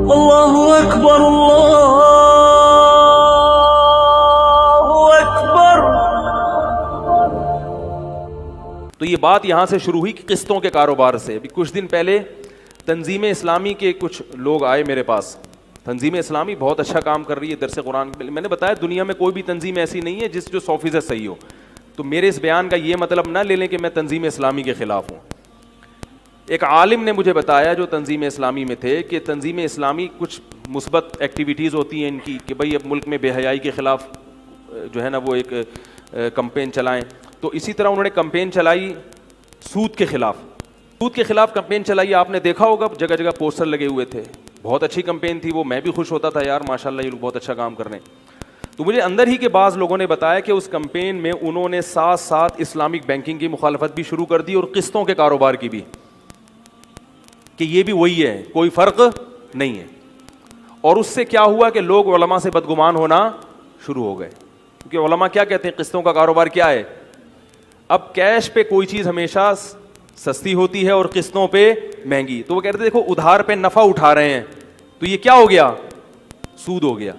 اللہ اکبر اللہ اکبر۔ تو یہ بات یہاں سے شروع ہوئی کہ قسطوں کے کاروبار سے۔ ابھی کچھ دن پہلے تنظیم اسلامی کے کچھ لوگ آئے میرے پاس۔ تنظیم اسلامی بہت اچھا کام کر رہی ہے درس قرآن۔ میں نے بتایا دنیا میں کوئی بھی تنظیم ایسی نہیں ہے جو 100% صحیح ہو، تو میرے اس بیان کا یہ مطلب نہ لے لیں کہ میں تنظیم اسلامی کے خلاف ہوں۔ ایک عالم نے مجھے بتایا جو تنظیم اسلامی میں تھے کہ تنظیم اسلامی کچھ مثبت ایکٹیویٹیز ہوتی ہیں ان کی کہ بھئی اب ملک میں بے حیائی کے خلاف جو ہے نا وہ ایک کمپین چلائیں۔ تو اسی طرح انہوں نے کمپین چلائی سود کے خلاف۔ سود کے خلاف کمپین چلائی، آپ نے دیکھا ہوگا جگہ جگہ پوسٹر لگے ہوئے تھے، بہت اچھی کمپین تھی وہ، میں بھی خوش ہوتا تھا یار ماشاءاللہ یہ لوگ بہت اچھا کام کر رہے ہیں۔ تو مجھے اندر ہی کے بعض لوگوں نے بتایا کہ اس کمپین میں انہوں نے ساتھ ساتھ اسلامک بینکنگ کی مخالفت بھی شروع کر دی اور قسطوں کے کاروبار کی بھی، کہ یہ بھی وہی ہے، کوئی فرق نہیں ہے۔ اور اس سے کیا ہوا کہ لوگ علماء سے بدگمان ہونا شروع ہو گئے، کیونکہ علماء کیا کہتے ہیں قسطوں کا کاروبار کیا ہے؟ اب کیش پہ کوئی چیز ہمیشہ سستی ہوتی ہے اور قسطوں پہ مہنگی، تو وہ کہتے ہیں دیکھو ادھار پہ نفع اٹھا رہے ہیں، تو یہ کیا ہو گیا؟ سود ہو گیا۔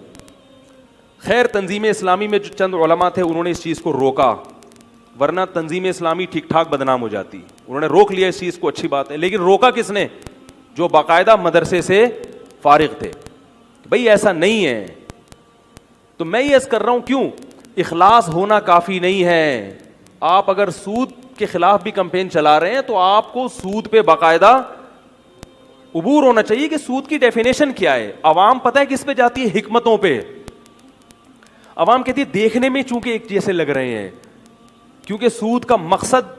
خیر تنظیم اسلامی میں جو چند علماء تھے انہوں نے اس چیز کو روکا، ورنہ تنظیم اسلامی ٹھیک ٹھاک بدنام ہو جاتی۔ انہوں نے روک لیا اس چیز کو، اچھی بات ہے، لیکن روکا کس نے؟ جو باقاعدہ مدرسے سے فارغ تھے، بھئی ایسا نہیں ہے۔ تو میں یہ عرض کر رہا ہوں کیوں؟ اخلاص ہونا کافی نہیں ہے۔ آپ اگر سود کے خلاف بھی کمپین چلا رہے ہیں تو آپ کو سود پہ باقاعدہ عبور ہونا چاہیے کہ سود کی ڈیفینیشن کیا ہے۔ عوام پتہ ہے کس پہ جاتی ہے؟ حکمتوں پہ۔ عوام کہتی ہے دیکھنے میں چونکہ ایک جیسے لگ رہے ہیں، کیونکہ سود کا مقصد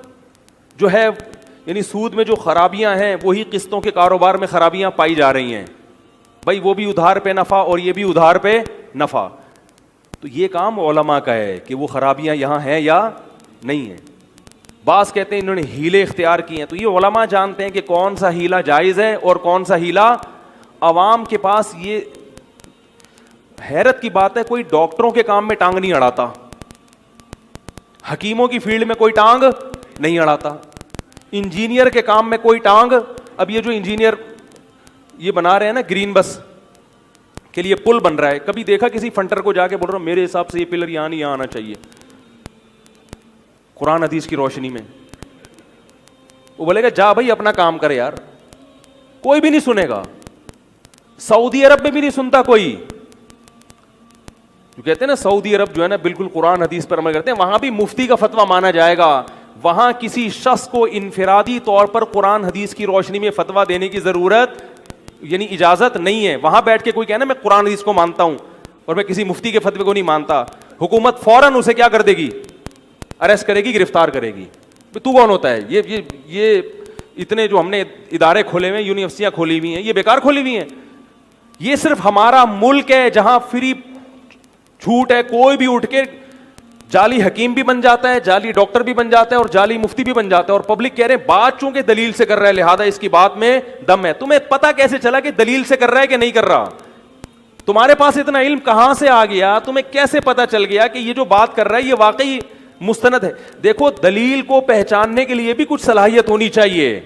جو ہے یعنی سود میں جو خرابیاں ہیں وہی قسطوں کے کاروبار میں خرابیاں پائی جا رہی ہیں، بھائی وہ بھی ادھار پہ نفع اور یہ بھی ادھار پہ نفع۔ تو یہ کام علماء کا ہے کہ وہ خرابیاں یہاں ہیں یا نہیں ہیں۔ بعض کہتے ہیں انہوں نے ہیلے اختیار کیے ہیں، تو یہ علماء جانتے ہیں کہ کون سا ہیلا جائز ہے اور کون سا ہیلا۔ عوام کے پاس یہ حیرت کی بات ہے، کوئی ڈاکٹروں کے کام میں ٹانگ نہیں اڑاتا، حکیموں کی فیلڈ میں کوئی ٹانگ نہیں اڑاتا، انجینئر کے کام میں کوئی ٹانگ۔ اب یہ جو انجینئر یہ بنا رہے ہیں نا گرین بس کے لیے پل بن رہا ہے، کبھی دیکھا کسی فنٹر کو جا کے بول رہا ہوں میرے حساب سے یہ پلر یہاں نہیں، یہاں آنا چاہیے قرآن حدیث کی روشنی میں؟ وہ بولے گا جا بھائی اپنا کام کرے یار، کوئی بھی نہیں سنے گا۔ سعودی عرب میں بھی نہیں سنتا کوئی، جو کہتے ہیں نا سعودی عرب جو ہے نا بالکل قرآن حدیث پر عمل کرتے ہیں، وہاں بھی مفتی کا فتویٰ مانا جائے گا۔ وہاں کسی شخص کو انفرادی طور پر قرآن حدیث کی روشنی میں فتویٰ دینے کی ضرورت یعنی اجازت نہیں ہے۔ وہاں بیٹھ کے کوئی کہنا میں قرآن حدیث کو مانتا ہوں اور میں کسی مفتی کے فتوے کو نہیں مانتا، حکومت فوراً اسے کیا کر دے گی؟ اریسٹ کرے گی، گرفتار کرے گی۔ تو کون ہوتا ہے یہ اتنے جو ہم نے ادارے کھولے ہوئے ہیں، یونیورسٹیاں کھولی ہوئی ہیں، یہ بیکار کھولی ہوئی ہیں؟ یہ صرف ہمارا ملک ہے جہاں فری چھوٹ ہے، کوئی بھی اٹھ کے جعلی حکیم بھی بن جاتا ہے، جعلی ڈاکٹر بھی بن جاتا ہے اور جعلی مفتی بھی بن جاتا ہے، اور پبلک کہہ رہے ہیں بات چونکہ دلیل سے کر رہا ہے لہذا اس کی بات میں دم ہے۔ تمہیں پتا کیسے چلا کہ دلیل سے کر رہا ہے کہ نہیں کر رہا؟ تمہارے پاس اتنا علم کہاں سے آ گیا؟ تمہیں کیسے پتا چل گیا کہ یہ جو بات کر رہا ہے یہ واقعی مستند ہے؟ دیکھو دلیل کو پہچاننے کے لیے بھی کچھ صلاحیت ہونی چاہیے،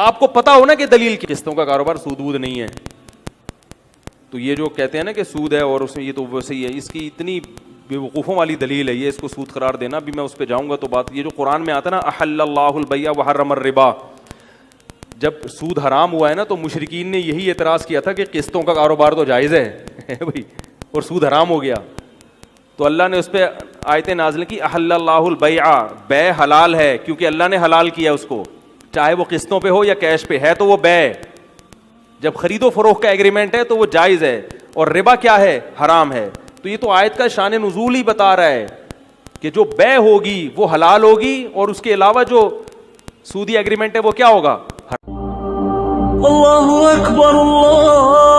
آپ کو پتا ہونا کہ دلیل کی۔ قسطوں کا کاروبار سود وود نہیں ہے۔ تو یہ جو کہتے ہیں نا کہ سود ہے اور اس میں یہ تو ویسے ہی ہے، اس کی اتنی بیوقوفوں والی دلیل ہے یہ، اس کو سود قرار دینا بھی، میں اس پہ جاؤں گا تو بات یہ جو قرآن میں آتا ہے نا احل اللہ البیع وحرم الربا، جب سود حرام ہوا ہے نا تو مشرکین نے یہی اعتراض کیا تھا کہ قسطوں کا کاروبار تو جائز ہے بھائی اور سود حرام ہو گیا، تو اللہ نے اس پہ آیتیں نازل کی احل اللہ البیع، بے حلال ہے کیونکہ اللہ نے حلال کیا اس کو، چاہے وہ قسطوں پہ ہو یا کیش پہ ہے تو وہ بے، جب خرید و فروخت کا ایگریمنٹ ہے تو وہ جائز ہے، اور ربا کیا ہے؟ حرام ہے۔ تو یہ تو آیت کا شان نزول ہی بتا رہا ہے کہ جو بے ہوگی وہ حلال ہوگی اور اس کے علاوہ جو سودی ایگریمنٹ ہے وہ کیا ہوگا؟ اللہ اکبر اللہ